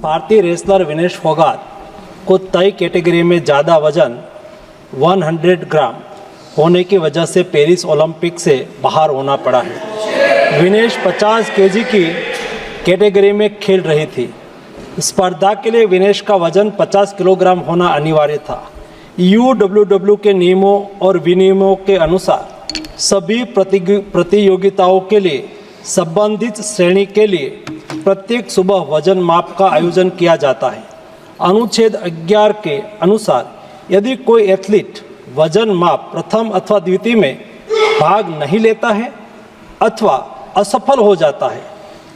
भारतीय रेसलर विनेश फोगाट को तय कैटेगरी में ज़्यादा वजन 100 ग्राम होने की वजह से पेरिस ओलंपिक से बाहर होना पड़ा है। विनेश 50 केजी की कैटेगरी में खेल रही थी। स्पर्धा के लिए विनेश का वजन 50 किलोग्राम होना अनिवार्य था। यूडब्ल्यूडब्ल्यू के नियमों और विनियमों के अनुसार सभी प्रतियोगिताओं के लिए संबंधित श्रेणी के लिए प्रत्येक सुबह वजन माप का आयोजन किया जाता है। अनुच्छेद 11 के अनुसार यदि कोई एथलीट वजन माप प्रथम अथवा द्वितीय में भाग नहीं लेता है अथवा असफल हो जाता है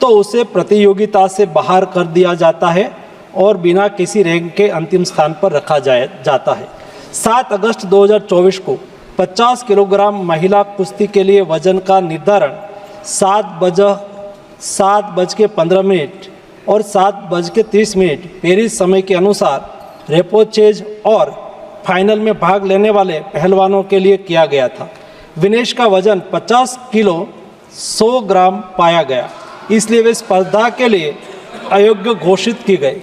तो उसे प्रतियोगिता से बाहर कर दिया जाता है और बिना किसी रैंक के अंतिम स्थान पर रखा जाता है। 7 अगस्त 2024 को 50 किलोग्राम महिला कुश्ती के लिए वजन का निर्धारण 7:15 और 7:30 पेरिस समय के अनुसार रेपोचेज और फाइनल में भाग लेने वाले पहलवानों के लिए किया गया था। विनेश का वजन 50 किलो 100 ग्राम पाया गया, इसलिए वे स्पर्धा के लिए अयोग्य घोषित की गई।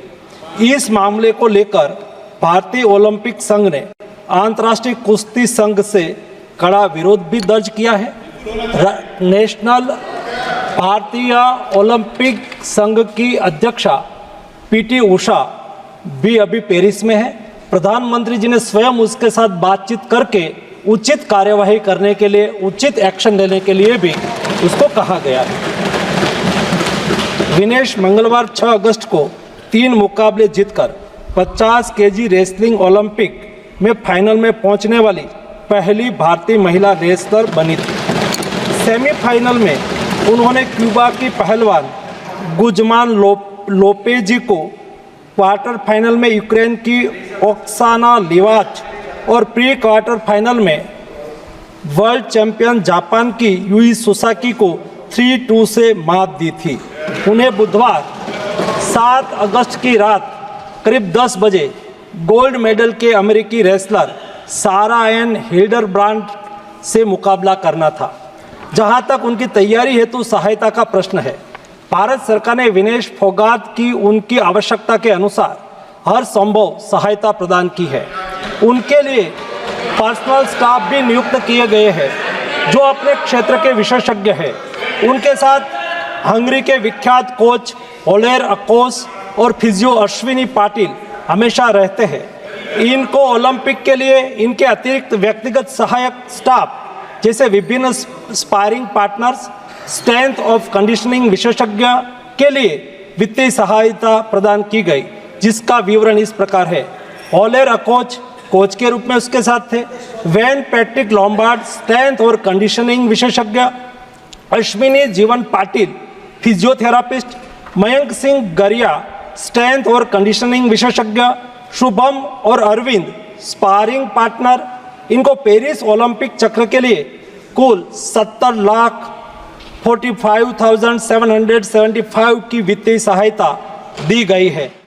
इस मामले को लेकर भारतीय ओलंपिक संघ ने अंतर्राष्ट्रीय कुश्ती संघ से कड़ा विरोध भी दर्ज किया है। नेशनल भारतीय ओलंपिक संघ की अध्यक्षा पीटी उषा भी अभी पेरिस में है। प्रधानमंत्री जी ने स्वयं उसके साथ बातचीत करके उचित कार्यवाही करने के लिए, उचित एक्शन लेने के लिए भी उसको कहा गया है। विनेश मंगलवार 6 अगस्त को 3 मुकाबले जीतकर 50 केजी रेसलिंग ओलंपिक में फाइनल में पहुंचने वाली पहली भारतीय महिला रेसलर बनी थी। सेमीफाइनल में उन्होंने क्यूबा की पहलवान गुजमान लोपेजी को, क्वार्टर फाइनल में यूक्रेन की ओक्साना लिवाच और प्री क्वार्टर फाइनल में वर्ल्ड चैंपियन जापान की यूई सुसाकी को 3-2 से मात दी थी। उन्हें बुधवार 7 अगस्त की रात करीब 10 बजे गोल्ड मेडल के अमेरिकी रेसलर सारा एन हिल्डरब्रांड से मुकाबला करना था। जहां तक उनकी तैयारी हेतु सहायता का प्रश्न है, भारत सरकार ने विनेश फोगाट की उनकी आवश्यकता के अनुसार हर संभव सहायता प्रदान की है। उनके लिए पर्सनल स्टाफ भी नियुक्त किए गए हैं जो अपने क्षेत्र के विशेषज्ञ हैं। उनके साथ हंगरी के विख्यात कोच ओलेर अकोस और फिजियो अश्विनी पाटिल हमेशा रहते हैं। इनको ओलंपिक के लिए इनके अतिरिक्त व्यक्तिगत सहायक स्टाफ जैसे विभिन्न sparring partners, strength of conditioning विशेषज्ञ के लिए वित्तीय सहायता प्रदान की गई, जिसका विवरण इस प्रकार है। ओलेर अकोच कोच के रूप में उसके साथ थे, वैन पैट्रिक लॉम्बार्ड स्ट्रेंथ और कंडीशनिंग विशेषज्ञ, अश्विनी जीवन पाटिल फिजियोथेरापिस्ट, मयंक सिंह गरिया स्ट्रेंथ और कंडीशनिंग विशेषज्ञ, शुभम और अरविंद स्पारिंग पार्टनर। इनको पेरिस ओलंपिक चक्र के लिए कुल 70,45,775 की वित्तीय सहायता दी गई है।